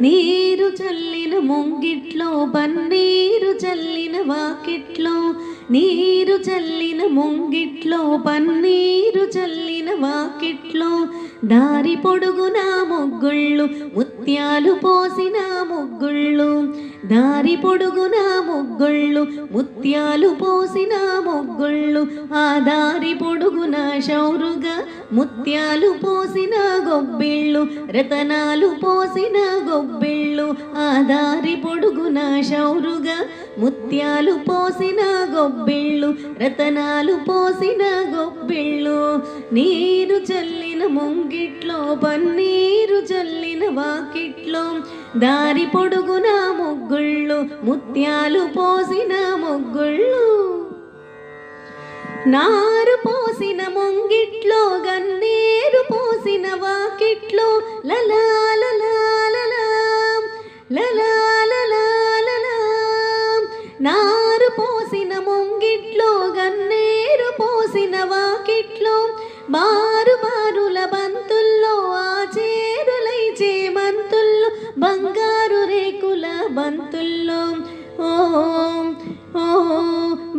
నీరు చల్లిన ముంగిట్లో పన్నీరు చల్లిన వాకిట్లో, నీరు చల్లిన ముంగిట్లో పన్నీరు చల్లిన వాకిట్లో, దారి పొడుగున ముగ్గుళ్ళు ముత్యాలు పోసిన ముగ్గుళ్ళు, దారి పొడుగున ముగ్గుళ్ళు ముత్యాలు పోసిన ముగ్గుళ్ళు, ఆ దారి పొడుగున శౌరుగా ముత్యాలు పోసిన గొబ్బిళ్ళు, రతనాలు పోసిన గొబ్బిళ్ళు, ఆ దారి పొడుగున శౌరుగా ముత్యాలు పోసిన గొబ్బిళ్ళు, రతనాలు పోసిన గొబ్బిళ్ళు. నీరు చల్లిన ముంగిట్లో పన్నీరు చల్లిన వాకిట్లో, దారి పొడుగున ముగ్గుళ్ళు ముత్యాలు పోసిన ముగ్గుళ్ళు. నారు పోసిన ముంగిట్లో గన్నేరు పోసిన వాకిట్లో, లలా లలా లలా లలా లలా లలా. నారు పోసిన ముంగిట్లో గన్నేరు పోసిన వాకిట్లో, బారు బారుల బంతుల్లో ఆ చేరులై చేమంతుల్లో, బంగారు రేకుల బంతుల్లో, ఓ ఓ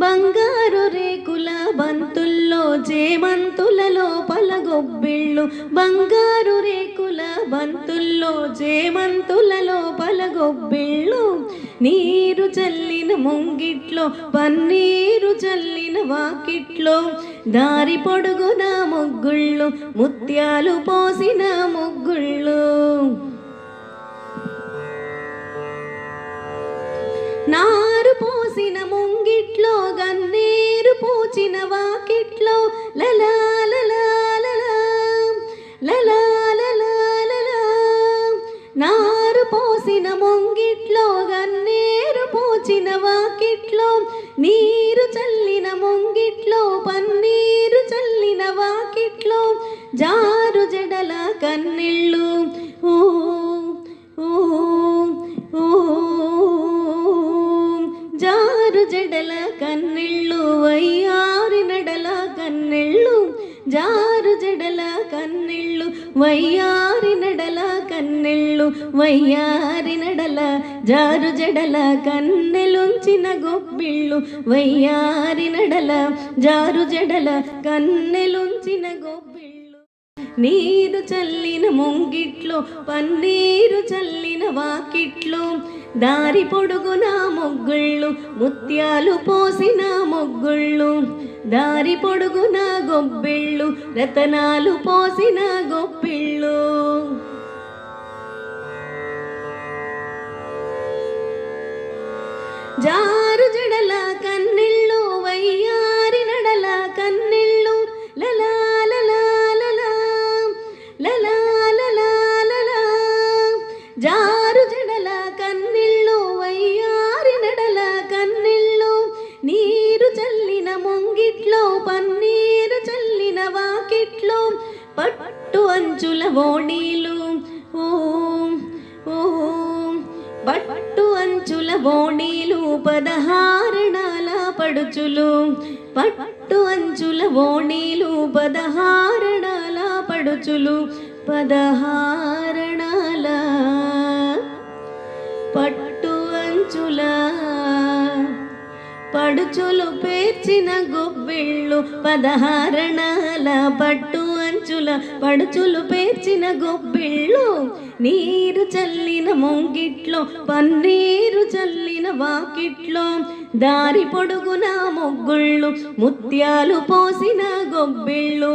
బంగారు రేకుల బంతుల్లో చేమంతులలో పలగొబ్బిళ్ళు, బంగారు రేకుల బంతుల్లో చేమంతులలో పలగొబ్బిళ్ళు. నీరు చల్లిన ముంగిట్లో పన్నీరు చల్లిన వాకిట్లో, దారి పొడుగున ముగ్గుళ్ళు ముత్యాలు పోసిన ముగ్గుళ్ళు. నారు పోసిన ముంగిట్లో గన్నేరు పూచిన వాకిట్లో, లలా లలా లలా లలా లలా లలా. నారు పోసిన ముంగిట్లో గన్నేరు పూచిన వాకిట్లో, నీరు చల్లిన ముంగిట్లో పన్నీరు చల్లిన వాకిట్లో, జారు జడల కన్నెళ్ళు, ఊ ఊ ఊ, జారు జడల కన్నెళ్ళు వయ్యారి నడల కన్నెళ్ళు, జారు జడల కన్నెళ్ళు వయ్యారి నడల కన్నెళ్ళు, వయ్యారి నడల జారు జడల కన్నెలుంచిన గొబ్బిళ్ళు, వయ్యారి నడల జారు జడల కన్నెలుంచిన గొబ్బిళ్ళు. నీరు చల్లిన ముంగిట్లో పన్నీరు చల్లిన వాకిట్లో, దారి పొడుగున ముగ్గుళ్ళు ముత్యాలు పోసిన ముగ్గుళ్ళు, దారి పొడుగున గొబ్బిళ్ళు రతనాలు పోసిన గొబ్బిళ్ళు. జారు జడల కన్నెళ్ళు వయ్యారి నడల కన్నెళ్ళు, లలా లలా లలా లలా లలా లలా. జారు జడల కన్నెళ్ళు వయ్యారి నడల కన్నెళ్ళు, నీరు చల్లిన ముంగిట్లో పన్నీరు చల్లిన వాకిట్లో, పట్టు అంచుల ఓణీలు, ఓ ఓ పట్టు అంచుల ఓణీలు పదహారణాల పడుచులు, పట్టు అంచుల ఓణీలు పదహారణాల పడుచులు, పదహారణాల పట్టు అంచుల పడుచులు పేర్చిన గొబ్బిళ్ళు, పదహారణాల పట్టు అంచుల పడుచులు పేర్చిన గొబ్బిళ్ళు. నీరు చల్లిన ముంగిట్లో పన్నీరు చల్లిన వాకిట్లో, దారి పొడుగున ముగ్గుళ్ళు ముత్యాలు పోసిన గొబ్బిళ్ళు,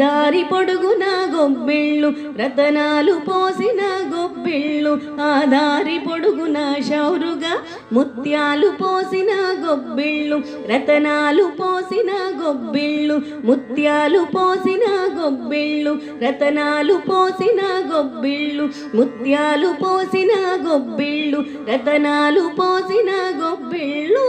దారి పొడుగున గొబ్బిళ్ళు రతనాలు పోసిన గొబ్బిళ్ళు, ఆ దారి పొడుగున శౌరుగా ముత్యాలు పోసిన గొబ్బిళ్ళు, రతనాలు పోసిన గొబ్బిళ్ళు, ముత్యాలు పోసిన గొబ్బిళ్ళు, రతనాలు పోసిన గొబ్బిళ్ళు, ముత్యాలు పోసిన గొబ్బిళ్ళు, రతనాలు పోసిన గొబ్బిళ్ళు.